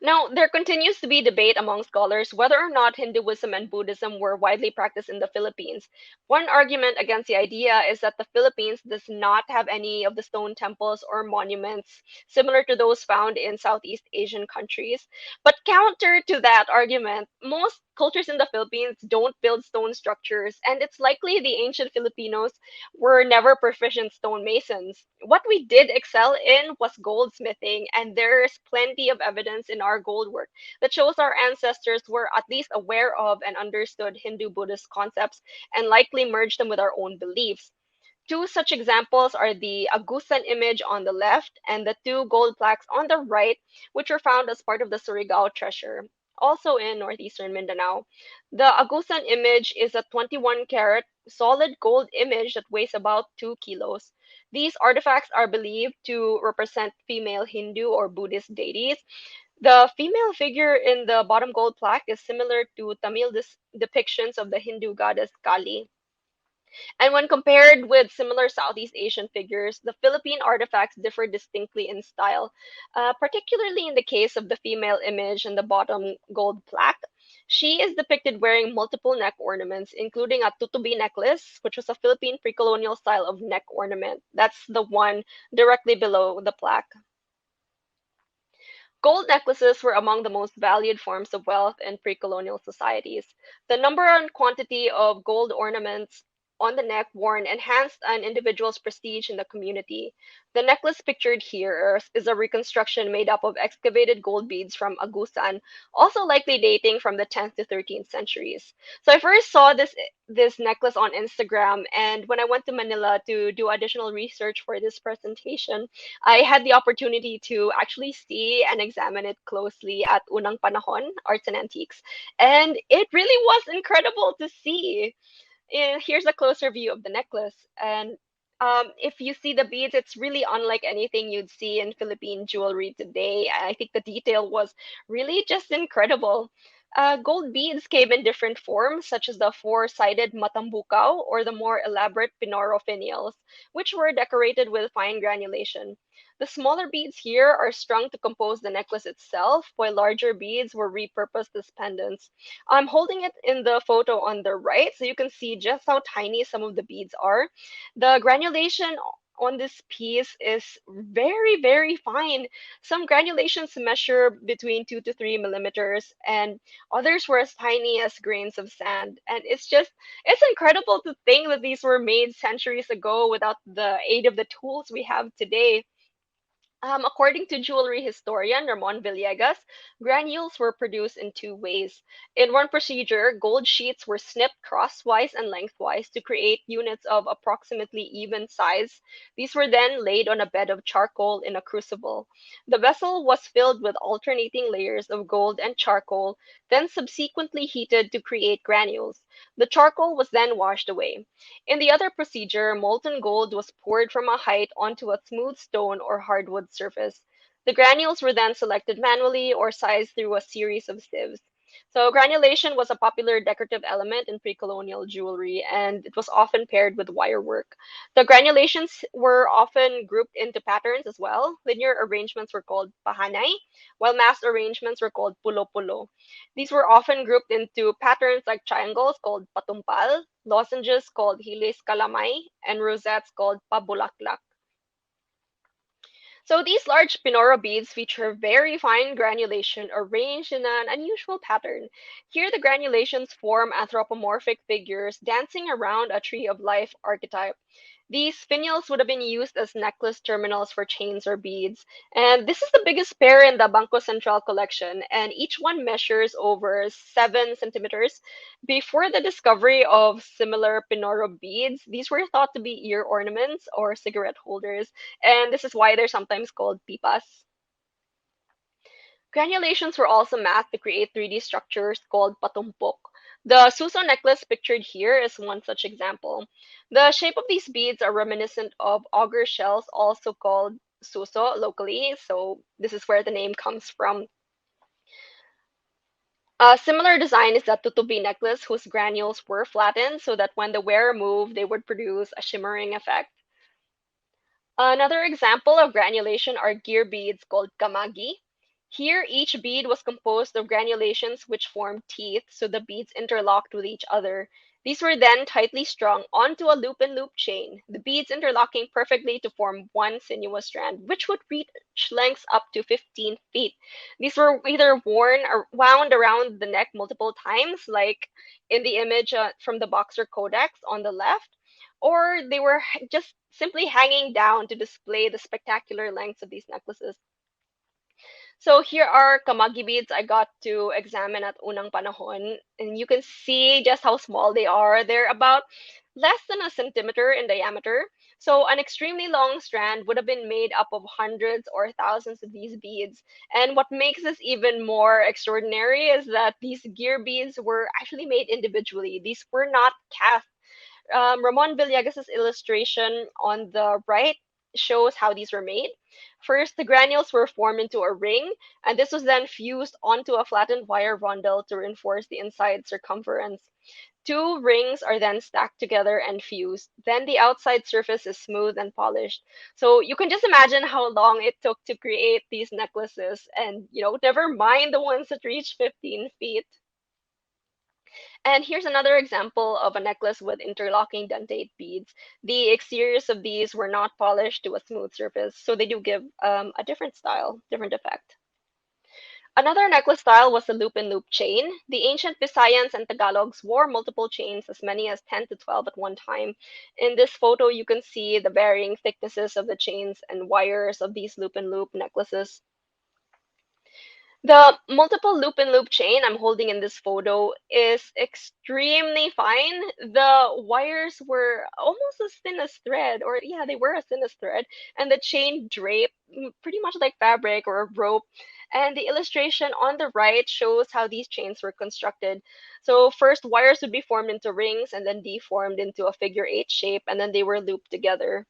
Now, there continues to be debate among scholars whether or not Hinduism and Buddhism were widely practiced in the Philippines. One argument against the idea is that the Philippines does not have any of the stone temples or monuments similar to those found in Southeast Asian countries. But counter to that argument, most cultures in the Philippines don't build stone structures, and it's likely the ancient Filipinos were never proficient stonemasons. What we did excel in was goldsmithing, and there's plenty of evidence in our gold work that shows our ancestors were at least aware of and understood Hindu Buddhist concepts and likely merged them with our own beliefs. Two such examples are the Agusan image on the left and the two gold plaques on the right, which were found as part of the Surigao treasure, also in northeastern Mindanao. The Agusan image is a 21-carat solid gold image that weighs about 2 kilos. These artifacts are believed to represent female Hindu or Buddhist deities. The female figure in the bottom gold plaque is similar to Tamil depictions of the Hindu goddess Kali. And when compared with similar Southeast Asian figures, the Philippine artifacts differ distinctly in style, particularly in the case of the female image in the bottom gold plaque. She is depicted wearing multiple neck ornaments, including a tutubi necklace, which was a Philippine pre-colonial style of neck ornament. That's the one directly below the plaque. Gold necklaces were among the most valued forms of wealth in pre-colonial societies. The number and quantity of gold ornaments on the neck worn enhanced an individual's prestige in the community. The necklace pictured here is a reconstruction made up of excavated gold beads from Agusan, also likely dating from the 10th to 13th centuries. So I first saw this necklace on Instagram, and when I went to Manila to do additional research for this presentation, I had the opportunity to actually see and examine it closely at Unang Panahon, Arts and Antiques. And it really was incredible to see. Here's a closer view of the necklace. And if you see the beads, it's really unlike anything you'd see in Philippine jewelry today. I think the detail was really just incredible. Gold beads came in different forms, such as the four-sided matambukao or the more elaborate pinoro finials, which were decorated with fine granulation. The smaller beads here are strung to compose the necklace itself, while larger beads were repurposed as pendants. I'm holding it in the photo on the right, so you can see just how tiny some of the beads are. The granulation on this piece is very, very fine. Some granulations measure between 2 to 3 millimeters, and others were as tiny as grains of sand. And it's incredible to think that these were made centuries ago without the aid of the tools we have today. According to jewelry historian Ramon Villegas, granules were produced in two ways. In one procedure, gold sheets were snipped crosswise and lengthwise to create units of approximately even size. These were then laid on a bed of charcoal in a crucible. The vessel was filled with alternating layers of gold and charcoal, then subsequently heated to create granules. The charcoal was then washed away. In the other procedure, molten gold was poured from a height onto a smooth stone or hardwood surface. The granules were then selected manually or sized through a series of sieves. So, granulation was a popular decorative element in pre-colonial jewelry, and it was often paired with wire work. The granulations were often grouped into patterns as well. Linear arrangements were called pahanay, while massed arrangements were called pulo-pulo. These were often grouped into patterns like triangles called patumpal, lozenges called hilis kalamay, and rosettes called pabulaklak. So these large Pinoro beads feature very fine granulation arranged in an unusual pattern. Here the granulations form anthropomorphic figures dancing around a tree of life archetype. These finials would have been used as necklace terminals for chains or beads. And this is the biggest pair in the Banco Central collection, and each one measures over 7 centimeters. Before the discovery of similar Pinoro beads, these were thought to be ear ornaments or cigarette holders, and this is why they're sometimes called pipas. Granulations were also mapped to create 3D structures called patumpok. The Suso necklace pictured here is one such example. The shape of these beads are reminiscent of auger shells, also called suso locally, so this is where the name comes from. A similar design is the tutubi necklace, whose granules were flattened so that when the wearer moved, they would produce a shimmering effect. Another example of granulation are gear beads called kamagi. Here, each bead was composed of granulations which formed teeth, so the beads interlocked with each other. These were then tightly strung onto a loop and loop chain, the beads interlocking perfectly to form one sinuous strand, which would reach lengths up to 15 feet. These were either worn or wound around the neck multiple times, like in the image from the Boxer Codex on the left, or they were just simply hanging down to display the spectacular lengths of these necklaces. So here are kamagi beads I got to examine at unang panahon, and you can see just how small they are. They're about less than a centimeter in diameter. So an extremely long strand would have been made up of hundreds or thousands of these beads. And what makes this even more extraordinary is that these gear beads were actually made individually. These were not cast. Ramon Villegas' illustration on the right shows how these were made. First, the granules were formed into a ring, and this was then fused onto a flattened wire rondel to reinforce the inside circumference. Two rings are then stacked together and fused. Then the outside surface is smooth and polished. So you can just imagine how long it took to create these necklaces, and never mind the ones that reach 15 feet. And here's another example of a necklace with interlocking dentate beads. The exteriors of these were not polished to a smooth surface, so they do give a different style, different effect. Another necklace style was the loop and loop chain. The ancient Visayans and Tagalogs wore multiple chains, as many as 10 to 12 at one time. In this photo, you can see the varying thicknesses of the chains and wires of these loop and loop necklaces. The multiple loop and loop chain I'm holding in this photo is extremely fine. The wires were almost as thin as thread, or yeah, they were as thin as thread, and the chain draped pretty much like fabric or a rope. And the illustration on the right shows how these chains were constructed. So first, wires would be formed into rings and then deformed into a figure-8 shape, and then they were looped together.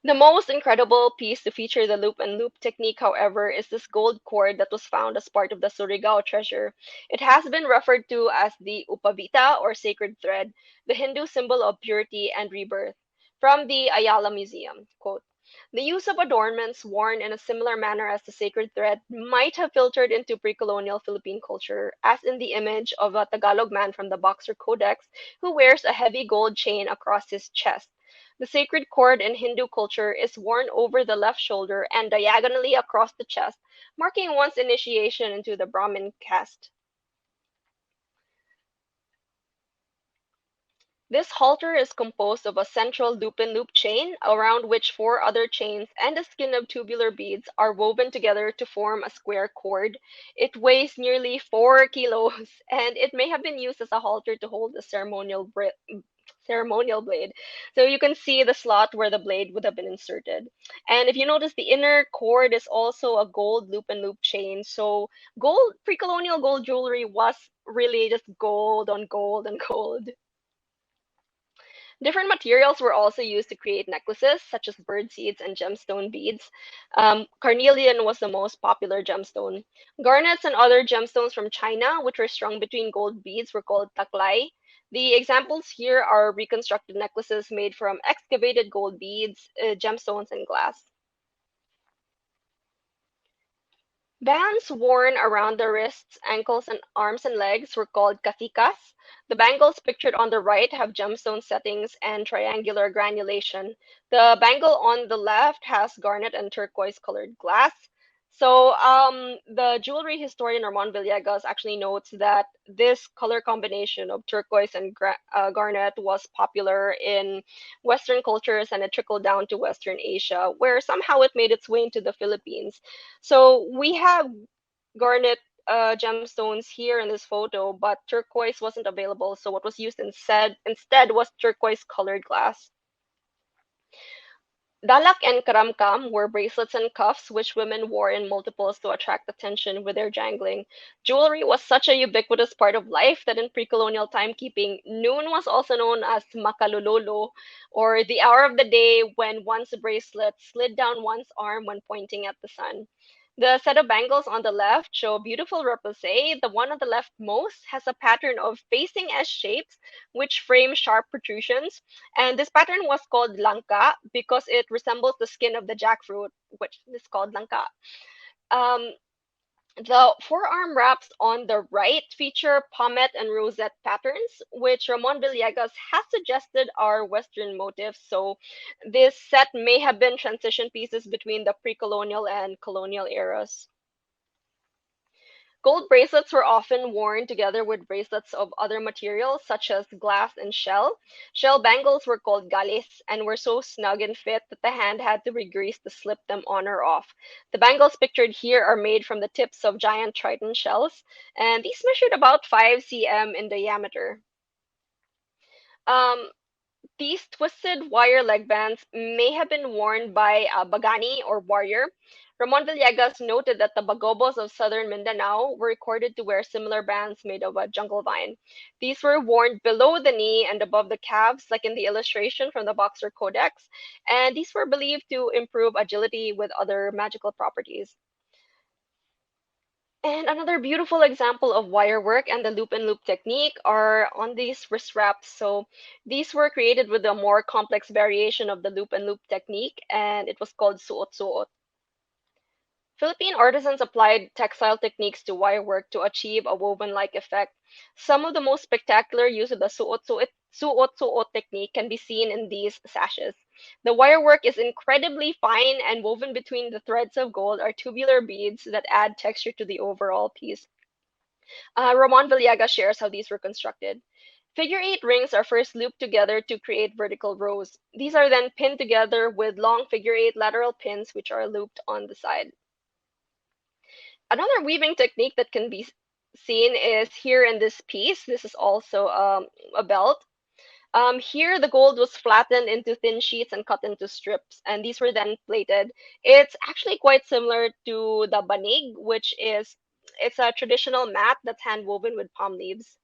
The most incredible piece to feature the loop and loop technique, however, is this gold cord that was found as part of the Surigao treasure. It has been referred to as the upavita, or sacred thread, the Hindu symbol of purity and rebirth. From the Ayala Museum, quote, "The use of adornments worn in a similar manner as the sacred thread might have filtered into pre-colonial Philippine culture, as in the image of a Tagalog man from the Boxer Codex who wears a heavy gold chain across his chest. The sacred cord in Hindu culture is worn over the left shoulder and diagonally across the chest, marking one's initiation into the Brahmin caste. This halter is composed of a central loop-and-loop chain, around which four other chains and a skin of tubular beads are woven together to form a square cord. It weighs nearly 4 kilos, and it may have been used as a halter to hold a ceremonial blade. So you can see the slot where the blade would have been inserted. And if you notice, the inner cord is also a gold loop-and-loop chain. So pre-colonial gold jewelry was really just gold on gold and gold. Different materials were also used to create necklaces, such as bird seeds and gemstone beads. Carnelian was the most popular gemstone. Garnets and other gemstones from China, which were strung between gold beads, were called taklay. The examples here are reconstructed necklaces made from excavated gold beads, gemstones, and glass. Bands worn around the wrists, ankles, and arms and legs were called katikas. The bangles pictured on the right have gemstone settings and triangular granulation. The bangle on the left has garnet and turquoise colored glass. So the jewelry historian Ramon Villegas actually notes that this color combination of turquoise and garnet was popular in Western cultures, and it trickled down to Western Asia, where somehow it made its way into the Philippines. So we have garnet gemstones here in this photo, but turquoise wasn't available. So what was used instead was turquoise colored glass. Dalak and karamkam were bracelets and cuffs which women wore in multiples to attract attention with their jangling. Jewelry was such a ubiquitous part of life that in pre-colonial timekeeping, noon was also known as makalulolo, or the hour of the day when one's bracelet slid down one's arm when pointing at the sun. The set of bangles on the left show beautiful repoussé. The one on the left most has a pattern of facing S shapes, which frame sharp protrusions. And this pattern was called langka because it resembles the skin of the jackfruit, which is called langka. Um, the forearm wraps on the right feature pommet and rosette patterns, which Ramon Villegas has suggested are Western motifs. So this set may have been transition pieces between the pre-colonial and colonial eras. Gold bracelets were often worn together with bracelets of other materials such as glass and shell. Shell bangles were called galis and were so snug and fit that the hand had to be greased to slip them on or off. The bangles pictured here are made from the tips of giant triton shells, and these measured about 5 cm in diameter. Um, these twisted wire leg bands may have been worn by a bagani or warrior. Ramon Villegas noted that the Bagobos of southern Mindanao were recorded to wear similar bands made of a jungle vine. These were worn below the knee and above the calves, like in the illustration from the Boxer Codex, and these were believed to improve agility with other magical properties. And another beautiful example of wire work and the loop and loop technique are on these wrist wraps. So these were created with a more complex variation of the loop and loop technique, and it was called suot suot. Philippine artisans applied textile techniques to wire work to achieve a woven-like effect. Some of the most spectacular use of the suot-suot technique can be seen in these sashes. The wire work is incredibly fine, and woven between the threads of gold are tubular beads that add texture to the overall piece. Ramon Villegas shares how these were constructed. Figure eight rings are first looped together to create vertical rows. These are then pinned together with long figure eight lateral pins, which are looped on the side. Another weaving technique that can be seen is here in this piece. This is also a belt. Here, the gold was flattened into thin sheets and cut into strips, and these were then plated. It's actually quite similar to the banig, it's a traditional mat that's hand woven with palm leaves.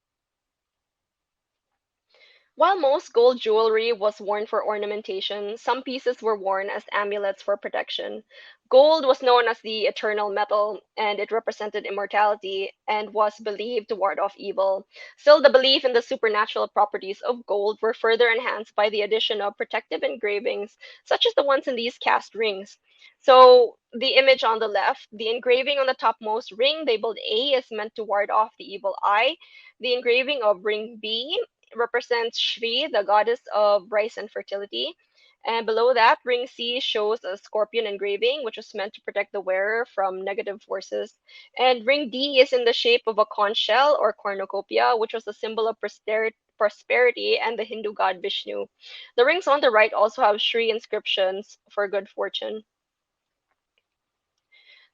While most gold jewelry was worn for ornamentation, some pieces were worn as amulets for protection. Gold was known as the eternal metal, and it represented immortality and was believed to ward off evil. Still, the belief in the supernatural properties of gold were further enhanced by the addition of protective engravings, such as the ones in these cast rings. So, the image on the left, the engraving on the topmost ring labeled A is meant to ward off the evil eye. The engraving of ring B represents Shri, the goddess of rice and fertility. And below that, ring C shows a scorpion engraving, which was meant to protect the wearer from negative forces. And ring D is in the shape of a conch shell or cornucopia, which was a symbol of prosperity and the Hindu god Vishnu. The rings on the right also have Shri inscriptions for good fortune.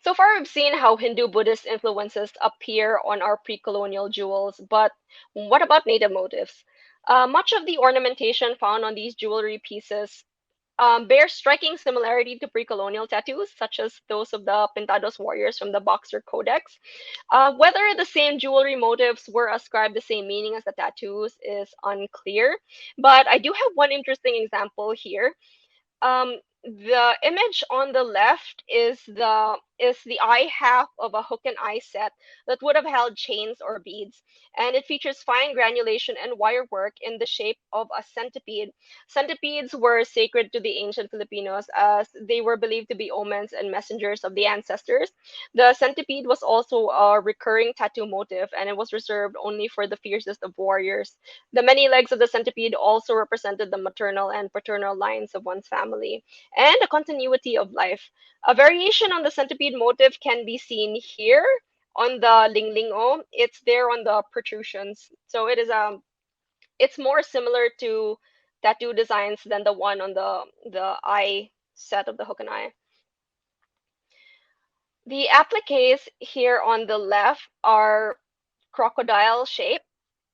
So far, we've seen how Hindu Buddhist influences appear on our pre colonial jewels, but what about native motifs? Much of the ornamentation found on these jewelry pieces bear striking similarity to pre-colonial tattoos, such as those of the Pintados warriors from the Boxer Codex. Whether the same jewelry motifs were ascribed the same meaning as the tattoos is unclear, but I do have one interesting example here. The image on the left is the eye half of a hook and eye set that would have held chains or beads, and it features fine granulation and wire work in the shape of a centipede. Centipedes were sacred to the ancient Filipinos as they were believed to be omens and messengers of the ancestors. The centipede was also a recurring tattoo motif, and it was reserved only for the fiercest of warriors. The many legs of the centipede also represented the maternal and paternal lines of one's family and a continuity of life. A variation on the centipede motif can be seen here on the Lingling-o. It's there on the protrusions. So it's more similar to tattoo designs than the one on the eye set of the hook and eye. The appliques here on the left are crocodile shape,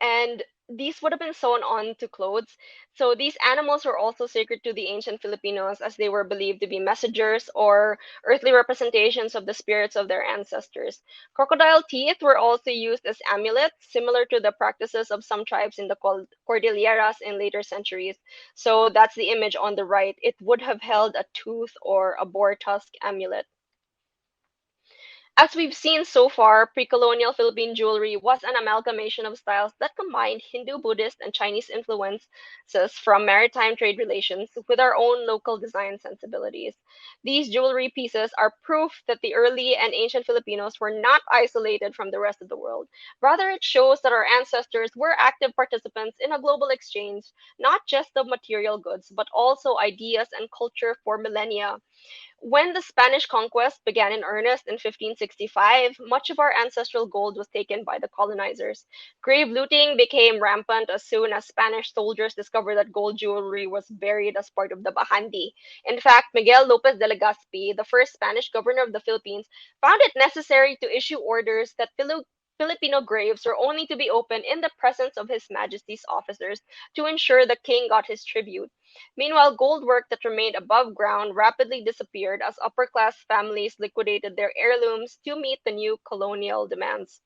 and these would have been sewn onto clothes. So these animals were also sacred to the ancient Filipinos as they were believed to be messengers or earthly representations of the spirits of their ancestors. Crocodile teeth were also used as amulets, similar to the practices of some tribes in the Cordilleras in later centuries. So that's the image on the right. It would have held a tooth or a boar tusk amulet. As we've seen so far, pre-colonial Philippine jewelry was an amalgamation of styles that combined Hindu, Buddhist, and Chinese influences from maritime trade relations with our own local design sensibilities. These jewelry pieces are proof that the early and ancient Filipinos were not isolated from the rest of the world. Rather, it shows that our ancestors were active participants in a global exchange, not just of material goods, but also ideas and culture for millennia. When the Spanish conquest began in earnest in 1565, much of our ancestral gold was taken by the colonizers. Grave looting became rampant as soon as Spanish soldiers discovered that gold jewelry was buried as part of the Bahandi. In fact, Miguel Lopez de Legazpi, the first Spanish governor of the Philippines, found it necessary to issue orders that Filipino graves were only to be opened in the presence of His Majesty's officers to ensure the king got his tribute. Meanwhile, gold work that remained above ground rapidly disappeared as upper class families liquidated their heirlooms to meet the new colonial demands.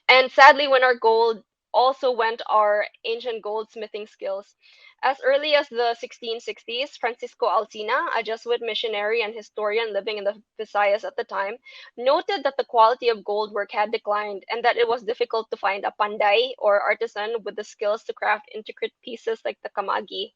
And sadly, when our gold also went our ancient goldsmithing skills. As early as the 1660s, Francisco Alcina, a Jesuit missionary and historian living in the Visayas at the time, noted that the quality of gold work had declined and that it was difficult to find a panday or artisan with the skills to craft intricate pieces like the kamagi.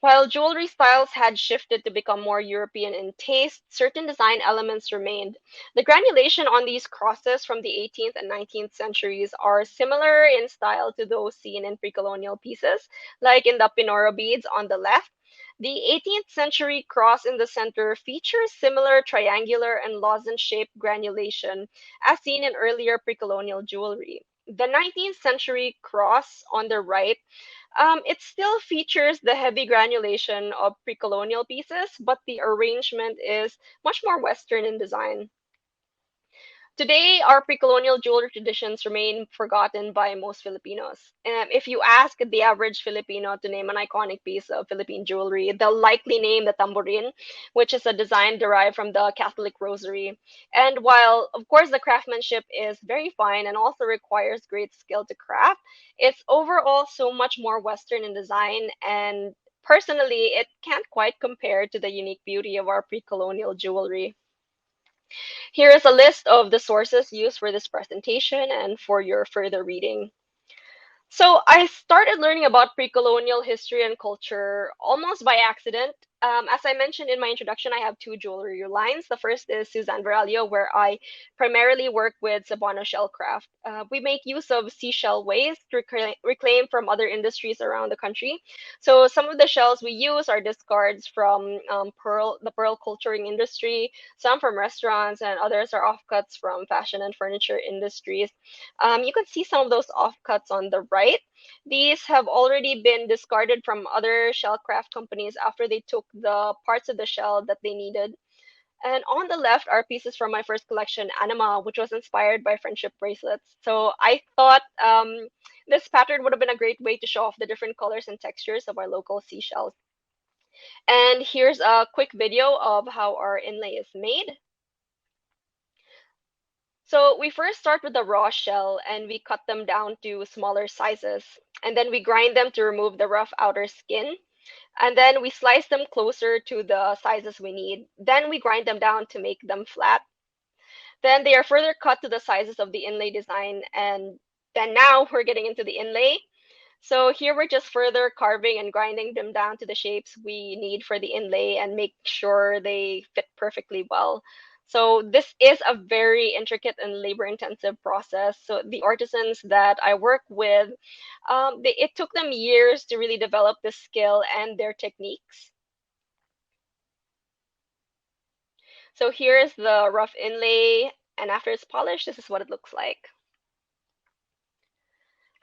While jewelry styles had shifted to become more European in taste, certain design elements remained. The granulation on these crosses from the 18th and 19th centuries are similar in style to those seen in pre-colonial pieces, like in the Pinoro beads on the left. The 18th century cross in the center features similar triangular and lozenge-shaped granulation as seen in earlier pre-colonial jewelry. The 19th century cross on the right it still features the heavy granulation of pre-colonial pieces, but the arrangement is much more Western in design. Today, our pre-colonial jewelry traditions remain forgotten by most Filipinos. If you ask the average Filipino to name an iconic piece of Philippine jewelry, they'll likely name the tamborin, which is a design derived from the Catholic rosary. And while, of course, the craftsmanship is very fine and also requires great skill to craft, it's overall so much more Western in design, and personally, it can't quite compare to the unique beauty of our pre-colonial jewelry. Here is a list of the sources used for this presentation and for your further reading. So I started learning about pre-colonial history and culture almost by accident. As I mentioned in my introduction, I have two jewelry lines. The first is Suzanne Verallo, where I primarily work with Cebuano shellcraft. We make use of seashell waste reclaimed from other industries around the country. So some of the shells we use are discards from the pearl culturing industry, some from restaurants, and others are offcuts from fashion and furniture industries. You can see some of those offcuts on the right. These have already been discarded from other shellcraft companies after they took the parts of the shell that they needed. And on the left are pieces from my first collection, Anima, which was inspired by friendship bracelets. So I thought this pattern would have been a great way to show off the different colors and textures of our local seashells. And here's a quick video of how our inlay is made. So we first start with the raw shell and we cut them down to smaller sizes. And then we grind them to remove the rough outer skin. And then we slice them closer to the sizes we need. Then we grind them down to make them flat. Then they are further cut to the sizes of the inlay design. And then now we're getting into the inlay. So here we're just further carving and grinding them down to the shapes we need for the inlay and make sure they fit perfectly well. So this is a very intricate and labor-intensive process. So the artisans that I work with, it took them years to really develop this skill and their techniques. So here's the rough inlay, and after it's polished, this is what it looks like.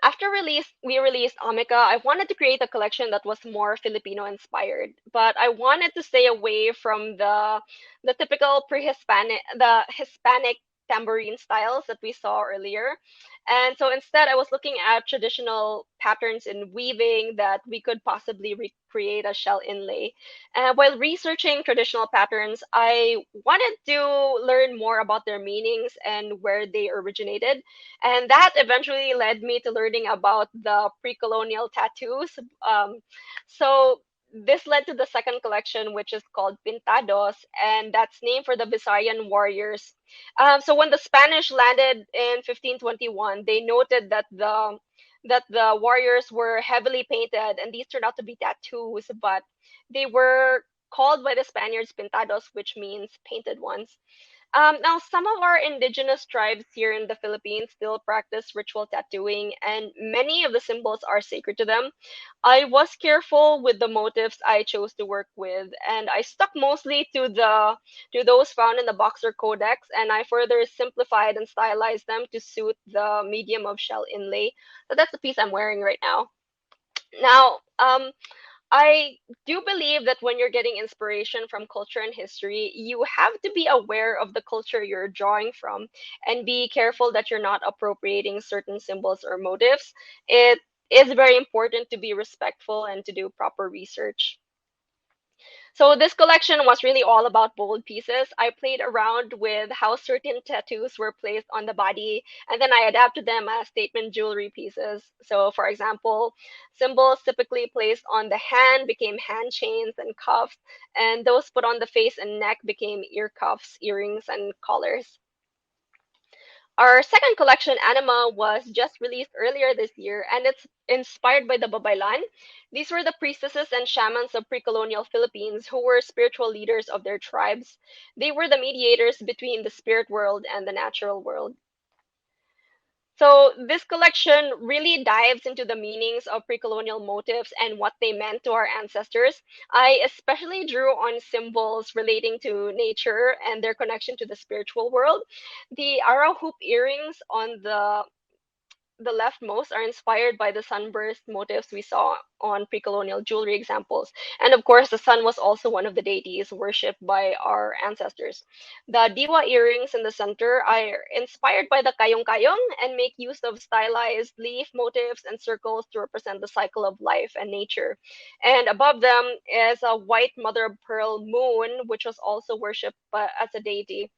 After we released Amica, I wanted to create a collection that was more Filipino inspired, but I wanted to stay away from the typical the Hispanic tambourine styles that we saw earlier. And so instead, I was looking at traditional patterns in weaving that we could possibly recreate a shell inlay. And while researching traditional patterns, I wanted to learn more about their meanings and where they originated. And that eventually led me to learning about the pre-colonial tattoos. So this led to the second collection, which is called Pintados, and that's named for the Visayan warriors. So when the Spanish landed in 1521, they noted that the warriors were heavily painted, and these turned out to be tattoos, but they were called by the Spaniards Pintados, which means painted ones. Now, some of our indigenous tribes here in the Philippines still practice ritual tattooing, and many of the symbols are sacred to them. I was careful with the motifs I chose to work with, and I stuck mostly to those found in the Boxer Codex, and I further simplified and stylized them to suit the medium of shell inlay. So that's the piece I'm wearing right now. Now, I do believe that when you're getting inspiration from culture and history, you have to be aware of the culture you're drawing from and be careful that you're not appropriating certain symbols or motifs. It is very important to be respectful and to do proper research. So this collection was really all about bold pieces. I played around with how certain tattoos were placed on the body, and then I adapted them as statement jewelry pieces. So for example, symbols typically placed on the hand became hand chains and cuffs, and those put on the face and neck became ear cuffs, earrings, and collars. Our second collection, Anima, was just released earlier this year, and it's inspired by the Babaylan. These were the priestesses and shamans of pre-colonial Philippines who were spiritual leaders of their tribes. They were the mediators between the spirit world and the natural world. So this collection really dives into the meanings of pre-colonial motifs and what they meant to our ancestors. I especially drew on symbols relating to nature and their connection to the spiritual world. The arrow hoop earrings on the leftmost are inspired by the sunburst motifs we saw on pre-colonial jewelry examples. And of course, the sun was also one of the deities worshipped by our ancestors. The diwa earrings in the center are inspired by the Kayong and make use of stylized leaf motifs and circles to represent the cycle of life and nature. And above them is a white mother of pearl moon, which was also worshipped as a deity.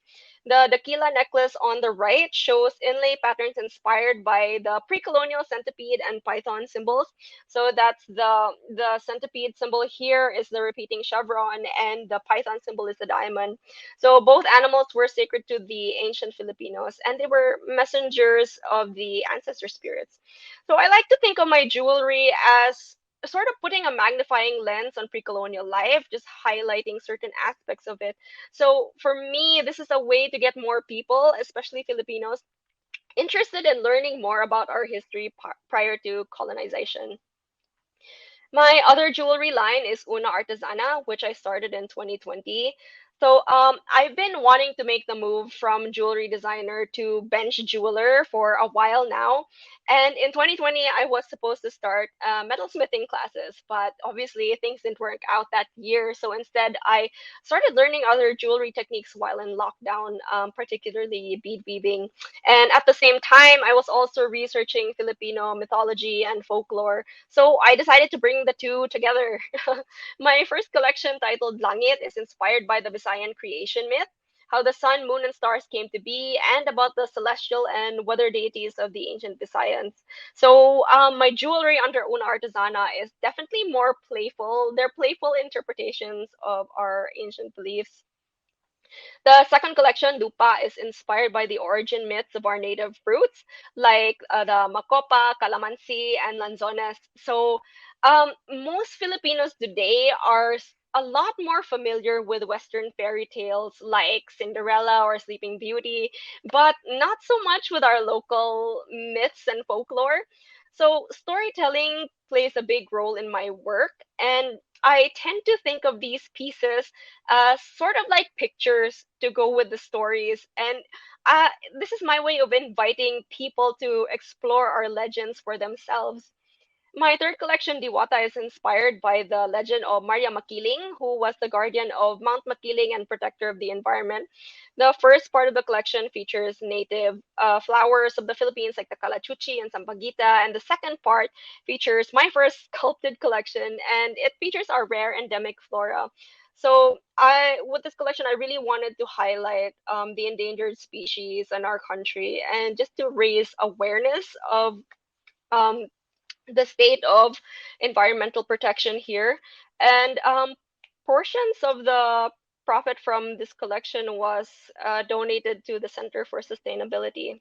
The Dakila necklace on the right shows inlay patterns inspired by the pre-colonial centipede and python symbols. So that's the centipede symbol here is the repeating chevron, and the python symbol is the diamond. So both animals were sacred to the ancient Filipinos, and they were messengers of the ancestor spirits. So I like to think of my jewelry as sort of putting a magnifying lens on pre-colonial life, just highlighting certain aspects of it. So for me, this is a way to get more people, especially Filipinos, interested in learning more about our history prior to colonization. My other jewelry line is Una Artesana, which I started in 2020. So I've been wanting to make the move from jewelry designer to bench jeweler for a while now. And in 2020, I was supposed to start metalsmithing classes, but obviously things didn't work out that year. So instead, I started learning other jewelry techniques while in lockdown, particularly bead weaving. And at the same time, I was also researching Filipino mythology and folklore, so I decided to bring the two together. My first collection, titled Langit, is inspired by the Visayan creation myth, how the sun, moon, and stars came to be, and about the celestial and weather deities of the ancient Visayans. So my jewelry under Una Artesana is definitely more playful. They're playful interpretations of our ancient beliefs. The second collection, Lupa, is inspired by the origin myths of our native fruits, like the makopa, calamansi, and lanzones. So, most Filipinos today are a lot more familiar with Western fairy tales like Cinderella or Sleeping Beauty, but not so much with our local myths and folklore. So, storytelling plays a big role in my work, and I tend to think of these pieces sort of like pictures to go with the stories. And uh, this is my way of inviting people to explore our legends for themselves. My third collection, Diwata, is inspired by the legend of Maria Makiling, who was the guardian of Mount Makiling and protector of the environment. The first part of the collection features native flowers of the Philippines, like the Calachuchi and Sampaguita, and the second part features my first sculpted collection, and it features our rare endemic flora. So, with this collection, I really wanted to highlight the endangered species in our country, and just to raise awareness of um, the state of environmental protection here. And portions of the profit from this collection was donated to the Center for Sustainability.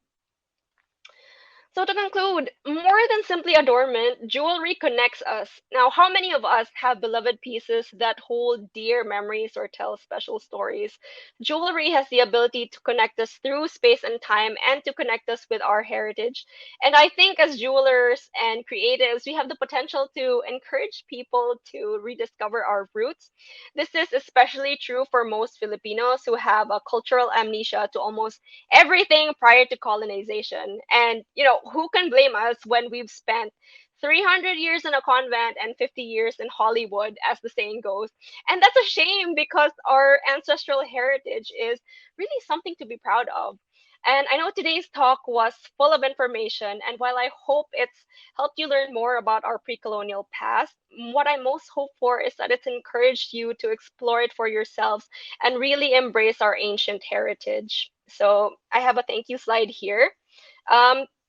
So to conclude, more than simply adornment, jewelry connects us. Now, how many of us have beloved pieces that hold dear memories or tell special stories? Jewelry has the ability to connect us through space and time and to connect us with our heritage. And I think as jewelers and creatives, we have the potential to encourage people to rediscover our roots. This is especially true for most Filipinos who have a cultural amnesia to almost everything prior to colonization. And, who can blame us when we've spent 300 years in a convent and 50 years in Hollywood, as the saying goes? And that's a shame because our ancestral heritage is really something to be proud of. And I know today's talk was full of information, and while I hope it's helped you learn more about our pre colonial past, what I most hope for is that it's encouraged you to explore it for yourselves and really embrace our ancient heritage. So I have a thank you slide here.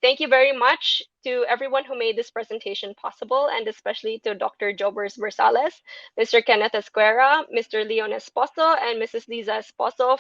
Thank you very much to everyone who made this presentation possible, and especially to Dr. Jobers Versales, Mr. Kenneth Esquera, Mr. Leon Esposo, and Mrs. Liza Esposo